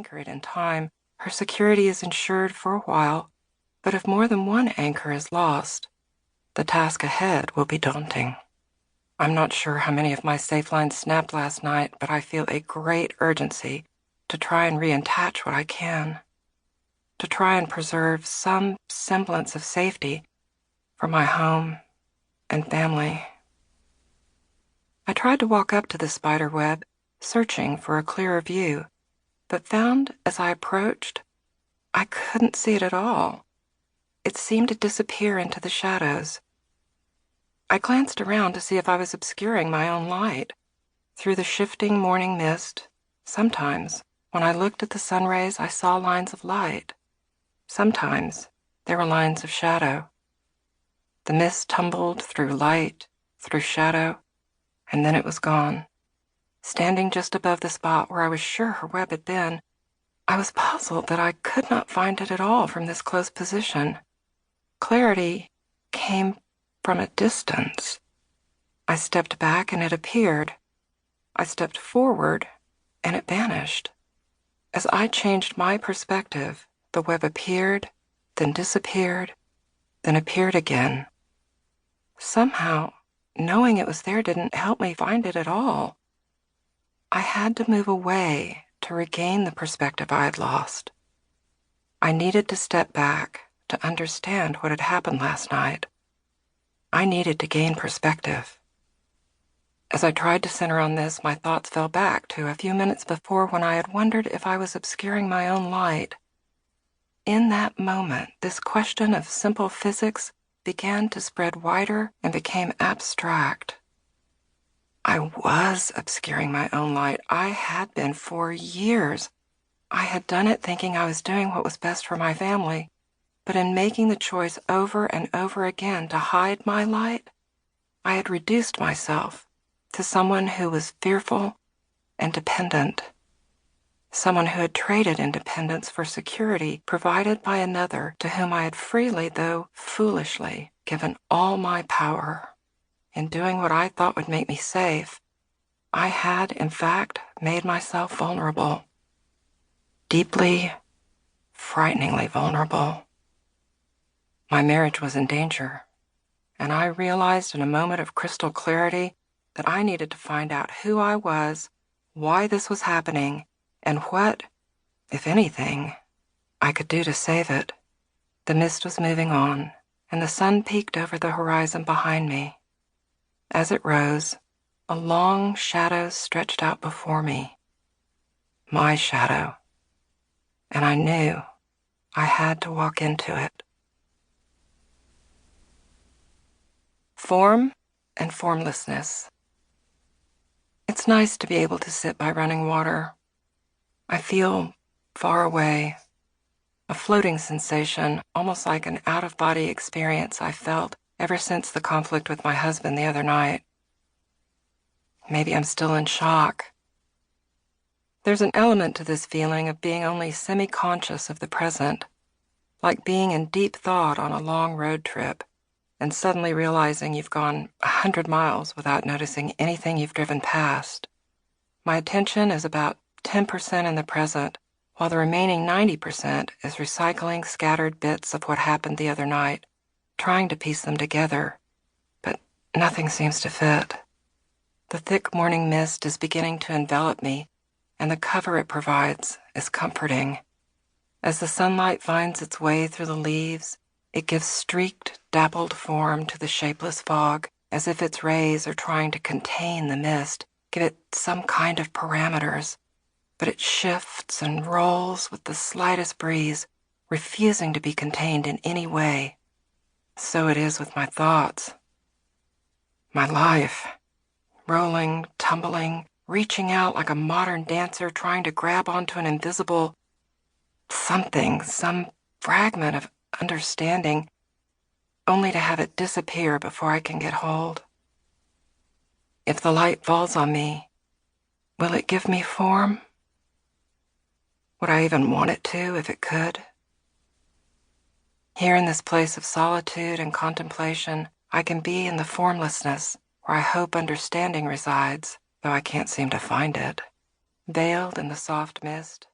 anchor it in time, her security is ensured for a while, but if more than one anchor is lost, the task ahead will be daunting. I'm not sure how many of my safe lines snapped last night, but I feel a great urgency to try and reattach what I can, to try and preserve some semblance of safety for my home and family. I tried to walk up to the spider web, searching for a clearer view, but found as I approached, I couldn't see it at all. It seemed to disappear into the shadows. I glanced around to see if I was obscuring my own light. Through the shifting morning mist, sometimes, when I looked at the sun rays, I saw lines of light. Sometimes, there were lines of shadow. The mist tumbled through light, through shadow, and then it was gone. Standing just above the spot where I was sure her web had been, I was puzzled that I could not find it at all from this close position. Clarity came from a distance. I stepped back and it appeared. I stepped forward and it vanished. As I changed my perspective, the web appeared, then disappeared, then appeared again. Somehow, knowing it was there didn't help me find it at all. I had to move away to regain the perspective I had lost. I needed to step back to understand what had happened last night. I needed to gain perspective. As I tried to center on this, my thoughts fell back to a few minutes before when I had wondered if I was obscuring my own light. In that moment, this question of simple physics began to spread wider and became abstract. I was obscuring my own light. I had been for years. I had done it thinking I was doing what was best for my family, but in making the choice over and over again to hide my light, I had reduced myself to someone who was fearful and dependent, someone who had traded independence for security provided by another to whom I had freely, though foolishly, given all my power. In doing what I thought would make me safe, I had, in fact, made myself vulnerable. Deeply, frighteningly vulnerable. My marriage was in danger, and I realized in a moment of crystal clarity that I needed to find out who I was, why this was happening, and what, if anything, I could do to save it. The mist was moving on, and the sun peeked over the horizon behind me. As it rose, a long shadow stretched out before me. My shadow. And I knew I had to walk into it. Form and formlessness. It's nice to be able to sit by running water. I feel far away, a floating sensation, almost like an out-of-body experience I felt ever since the conflict with my husband the other night. Maybe I'm still in shock. There's an element to this feeling of being only semi-conscious of the present, like being in deep thought on a long road trip and suddenly realizing you've gone 100 miles without noticing anything you've driven past. My attention is about 10% in the present, while the remaining 90% is recycling scattered bits of what happened the other night, trying to piece them together, but nothing seems to fit. The thick morning mist is beginning to envelop me, and the cover it provides is comforting. As the sunlight finds its way through the leaves, it gives streaked, dappled form to the shapeless fog, as if its rays are trying to contain the mist, give it some kind of parameters. But it shifts and rolls with the slightest breeze, refusing to be contained in any way. So it is with my thoughts. My life. Rolling, tumbling, reaching out like a modern dancer trying to grab onto an invisible something, some fragment of understanding, only to have it disappear before I can get hold. If the light falls on me, will it give me form? Would I even want it to if it could? Here in this place of solitude and contemplation, I can be in the formlessness where I hope understanding resides, though I can't seem to find it. Veiled in the soft mist,